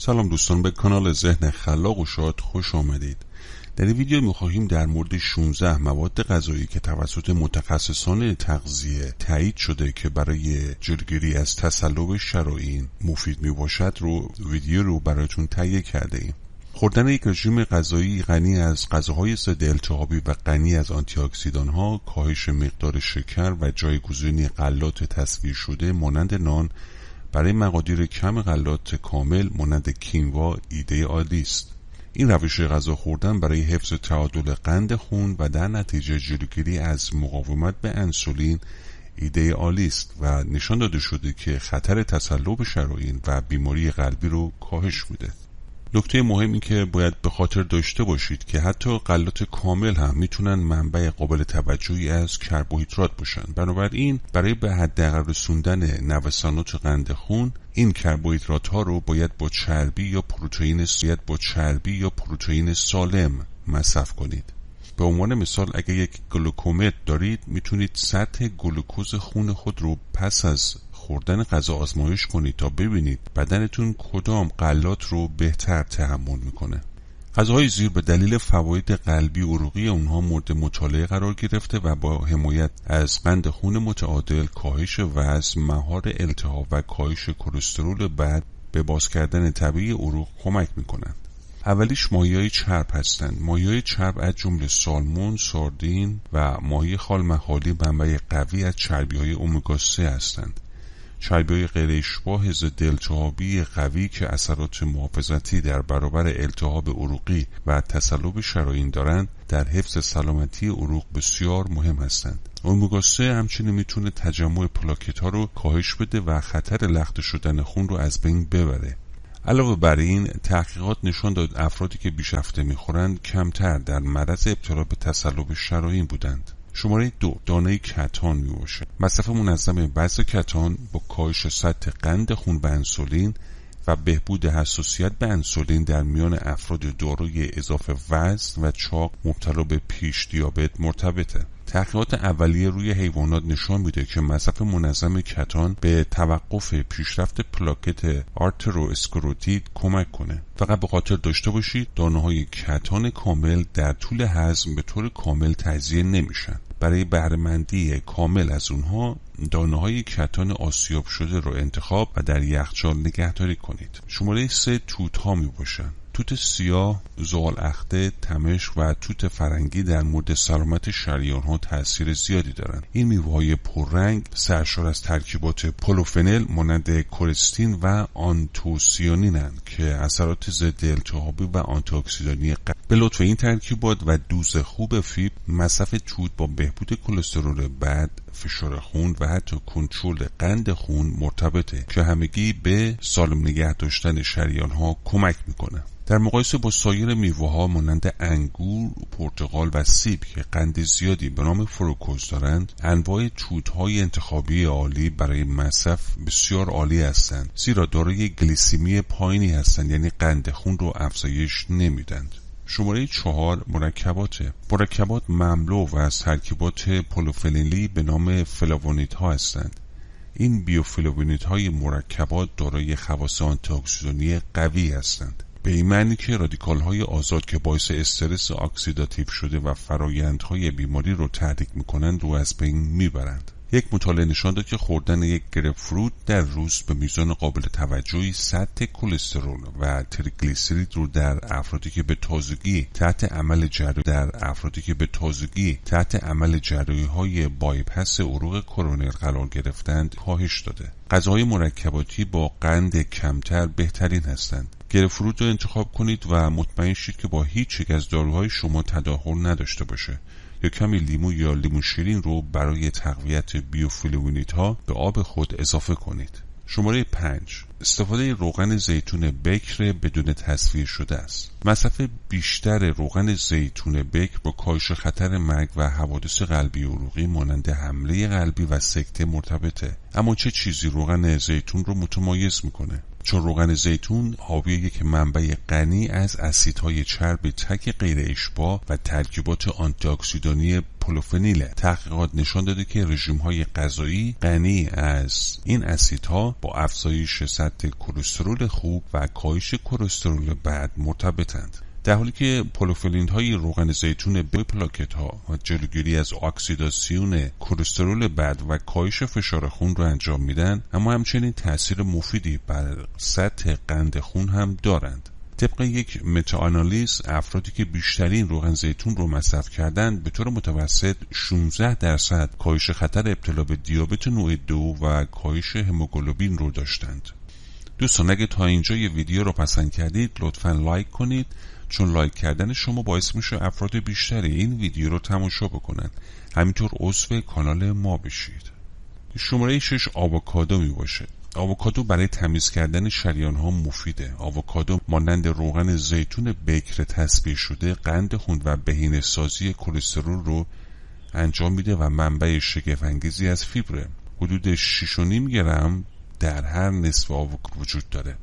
سلام دوستان، به کانال ذهن خلاق و شاد خوش آمدید. در این ویدیو می‌خواهیم در مورد 16 مواد غذایی که توسط متخصصان تغذیه تایید شده که برای جلوگیری از تصلب شرائین مفید میباشد ویدیو رو براتون تهیه کرده ایم. خوردن یک رژیم غذایی غنی از غذاهای ضد التهابی و غنی از آنتی اکسیدان‌ها، کاهش مقدار شکر و جایگزینی غلات تصفیه شده مانند نان برای مقادیر کم غلات کامل مانند کینوا ایده عالی است. این روش غذا خوردن برای حفظ تعادل قند خون و در نتیجه جلوگیری از مقاومت به انسولین ایده عالی است و نشان داده شده که خطر تصلب شرائین و بیماری قلبی رو کاهش میده. نکته مهمی که باید به خاطر داشته باشید که حتی غلات کامل هم میتونن منبع قابل توجهی از کربوهیدرات باشن. بنابراین برای به حداقل رسوندن نوسانات قند خون این کربوهیدرات ها رو باید با چربی یا پروتئین سالم مصرف کنید. به عنوان مثال اگر یک گلوکومتر دارید میتونید سطح گلوکوز خون خود رو پس از خوردن غذا آزمایش کنید تا ببینید بدنتون کدام غلات رو بهتر تحمل میکنه. غذاهای زیر به دلیل فواید قلبی و عروقی اونها مورد مطالعه قرار گرفته و با حمایت از قند خون متعادل، کاهش وزن، مهار التهاب و کاهش کلسترول بد به باز کردن طبیعی عروق کمک میکنند. اولیش ماهی‌های چرب هستند. ماهی‌های چرب از جمله سالمون، ساردین و ماهی خال مخالی منبع قوی از چربی‌های امگا 3 هستند. چربی‌های غیر اشباع ضد التهابی قوی که اثرات محافظتی در برابر التهاب عروقی و تصلب شرائین دارند در حفظ سلامتی عروق بسیار مهم هستند. امگا 3 همچنین میتونه تجمع پلاکت‌ها رو کاهش بده و خطر لخته شدن خون رو از بین ببره. علاوه بر این تحقیقات نشان داد افرادی که بیش هفته میخورند کمتر در معرض ابتلا به تصلب شرائین بودند. شماره 2 دانه کتان میباشه. مصرف منظم بذر کتان با کاهش سطح قند خون به انسولین و بهبود حساسیت به انسولین در میان افراد دارای اضافه وزن و چاق مبتلا به پیش دیابت مرتبطه. تحقیقات اولیه روی حیوانات نشان میده که مصرف منظم کتان به توقف پیشرفت پلاکت آرترواسکلروتید کمک کنه. فقط به خاطر داشته باشید دانه‌های کتان کامل در طول هضم به طور کامل تجزیه نمیشن. برای بهره‌مندی کامل از اونها دانه‌های کتان آسیاب شده رو انتخاب و در یخچال نگهداری کنید. شماره 3 توت‌ها میباشن. توت سیاه، زغال‌اخته، تمش و توت فرنگی در مورد سلامت شریان‌ها تأثیر زیادی دارند. این میوه‌های پررنگ سرشار از ترکیبات پولوفنل مانند کورستین و آنتوسیانین‌اند که اثرات ضد التهابی و آنتی اکسیدانی به لطف این ترکیبات و دوز خوب فیبر، مصرف توت با بهبود کلسترول بد، فشار خون و حتی کنترل قند خون مرتبطه که همگی به سالم نگه داشتن شریان‌ها کمک میکنه. در مقایسه با سایر میوه‌ها مانند انگور، پرتقال و سیب که قند زیادی به نام فروکتوز دارند، انواع توت‌های انتخابی عالی برای مصرف بسیار عالی هستند، زیرا دارای گلیسیمی پایینی هستند، یعنی قند خون رو افزایش نمیدند. شماره 4 مرکبات مملو و از ترکیبات پولوفنلی به نام فلاوونیدها هستند. این بیوفلاوونیدهای مرکبات دارای خواص آنتی اکسیدانی قوی هستند، به این معنی که رادیکال‌های آزاد که باعث استرس اکسیداتیو شده و فرایندهای بیماری رو تحریک می‌کنند رو از بین میبرند. یک مطالعه نشان داد که خوردن یک گرپفروت در روز به میزان قابل توجهی سطح کلسترول و تریگلیسیرید رو در افرادی که به تازگی تحت عمل جراحی‌های بایپس عروق کرونر قرار گرفتند کاهش داده. غذاهای مرکباتی با قند کمتر بهترین هستند. گرپفروت رو انتخاب کنید و مطمئن شید که با هیچ یک از داروهای شما تداخل نداشته باشه. یا کمی لیمو یا لیمو شیرین رو برای تقویت بیوفلاوونیدها به آب خود اضافه کنید. شماره 5 استفاده روغن زیتون بکر بدون تصفیه شده است. مصرف بیشتر روغن زیتون بکر با کاهش خطر مرگ و حوادث قلبی و عروقی مانند حمله قلبی و سکته مرتبطه. اما چه چیزی روغن زیتون رو متمایز میکنه؟ چون روغن زیتون حاوی یک منبع غنی از اسیدهای چرب تک غیر اشباع و ترکیبات آنتی اکسیدانی پولوفنیل. تحقیقات نشان داده که رژیم‌های غذایی غنی از این اسیدها با افزایش سطح کلسترول خوب و کاهش کلسترول بد مرتبطند. در حالی که پولوفنول‌های روغن زیتون به پلاکت‌ها و جلوگیری از اکسیداسیون کلسترول بد و کاهش فشار خون را انجام میدن، اما همچنین تاثیر مفیدی بر سطح قند خون هم دارند. طبق یک متاآنالیز، افرادی که بیشترین روغن زیتون رو مصرف کردند به طور متوسط 16% کاهش خطر ابتلا به دیابت نوع 2 و کاهش هموگلوبین رو داشتند. دوستان، اگه تا اینجا یه ویدیو رو پسند کردید لطفاً لایک کنید، چون لایک کردن شما باعث میشه افراد بیشتری این ویدیو رو تماشا بکنن. همینطور عضو کانال ما بشید. شماره 6 آووکادو می باشه. آووکادو برای تمیز کردن شریان ها مفیده. آووکادو مانند روغن زیتون بکر تصفیه شده قند خون و بهینه سازی کلسترول رو انجام میده و منبع شگفت انگیزی از فیبر. حدود 6.5 گرم در هر نصف آووکادو وجود داره.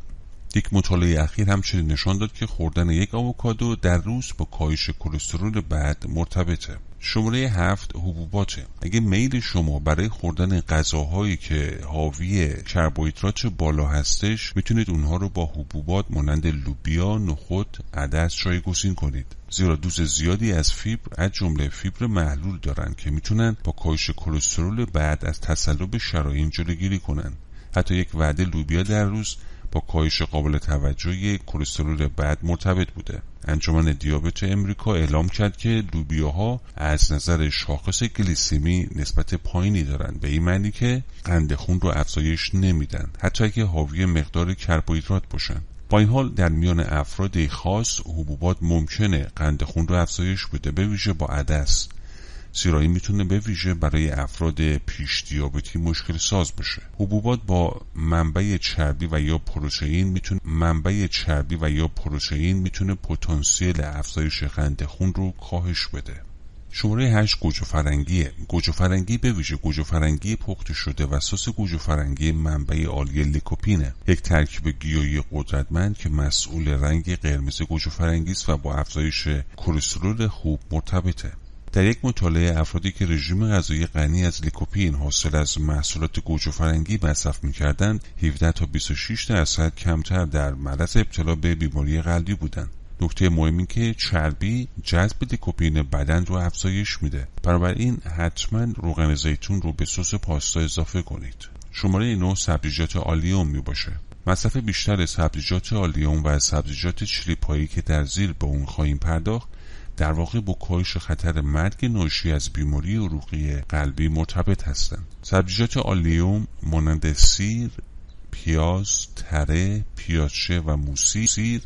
یک مطالعه اخیر همچنین نشان داد که خوردن یک آووکادو در روز با کاهش کلسترول بد مرتبطه. شماره 7 حبوباته. اگه میل شما برای خوردن غذاهایی که حاوی کربوهیدرات بالا هستش، میتونید اونها رو با حبوبات مانند لوبیا، نخود، عدس جایگزین کنید، زیرا دوز زیادی از فیبر از جمله فیبر محلول دارن که میتونن با کاهش کلسترول بد از تصلب شرايين جلوگیری کنن. حتی یک وعده لوبیا در روز با کاهش قابل توجهی کلسترول بد مرتبط بوده. انجمن دیابت امریکا اعلام کرد که لوبیاها از نظر شاخص گلیسمی نسبت پایینی دارند، به این معنی که قند خون رو افزایش نمیدن، حتی اگه حاوی مقدار کربوهیدرات باشن. با این حال در میان افراد خاص حبوبات ممکنه قند خون رو افزایش بده، به ویژه با عدس، زیرا این میتونه به ویژه برای افراد پیش دیابتی مشکل ساز باشه. حبوبات با منبع چربی و یا پروتئین میتونه پتانسیل افزایش قند خون رو کاهش بده. شماره 8 گوجه فرنگیه. گوجه فرنگی به ویژه گوجه فرنگی پخته شده و سس گوجه فرنگی منبع عالی لیکوپینه، یک ترکیب گیاهی قدرتمند که مسئول رنگ قرمز گوجه فرنگی است و با افزایش کلسترول خوب مرتبطه. در یک مطالعه افرادی که رژیم غذایی غنی از لیکوپین حاصل از محصولات گوجه فرنگی مصرف می‌کردند، 17 تا 26% کمتر در معرض ابتلا به بیماری قلبی بودند. نکته مهمی که چربی جذب لیکوپین بدن رو افزایش میده. بنابراین حتما روغن زیتون رو به سس پاستا اضافه کنید. شماره 9 سبزیجات آلیوم می باشه. مصرف بیشتر سبزیجات آلیوم و سبزیجات چیلی پایی که در زیر به اون خواهیم پرداخت در واقع با کاهش خطر مرگ ناشی از بیماری عروقی قلبی مرتبط هستند. سبزیجات آلیوم مانند سیر، پیاز، تره، پیازچه و موسی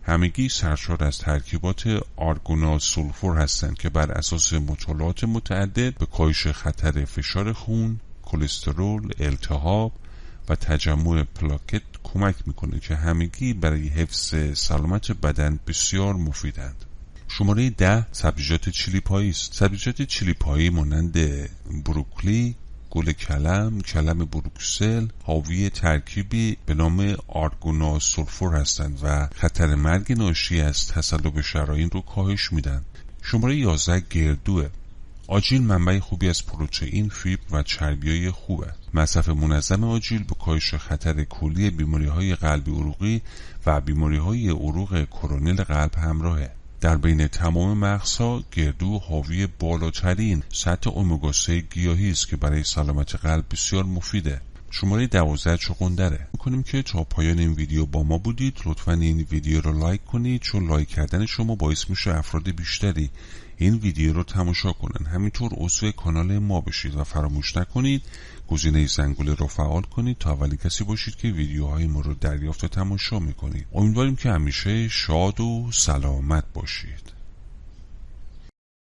همگی سرشار از ترکیبات آرگوناسولفور هستند که بر اساس مطالعات متعدد به کاهش خطر فشار خون، کلسترول، التهاب و تجمع پلاکت کمک میکنه که همگی برای حفظ سلامت بدن بسیار مفیدند. شماره 10 سبزیجات چیلی پایی است. سبزیجات چیلی پایی مانند بروکلی، گل کلم بروکسل حاوی ترکیبی به نام آرگوناسولفور هستند و خطر مرگ ناشی از تصلب شرايين رو کاهش میدن. شماره 11 گردوه. آجیل منبع خوبی از پروتئین، فیبر و چربیای خوبه. مصرف منظم آجیل به کاهش خطر کلی بیماری‌های قلبی عروقی و بیماری‌های عروق کرونل قلب همراهه. در بین تمام مغزها گردو حاوی بالاترین سطح امگا 3 گیاهی است که برای سلامت قلب بسیار مفیده. شماره 12 چغندره. می‌کنیم که تا پایان این ویدیو با ما بودید. لطفاً این ویدیو رو لایک کنید، چون لایک کردن شما باعث میشه افراد بیشتری این ویدیو رو تماشا کنن. همینطور عضو کانال ما بشید و فراموش نکنید گزینه زنگوله رو فعال کنید تا اولین کسی باشید که ویدیوهای ما رو دریافت و تماشا میکنید. امیدواریم که همیشه شاد و سلامت باشید.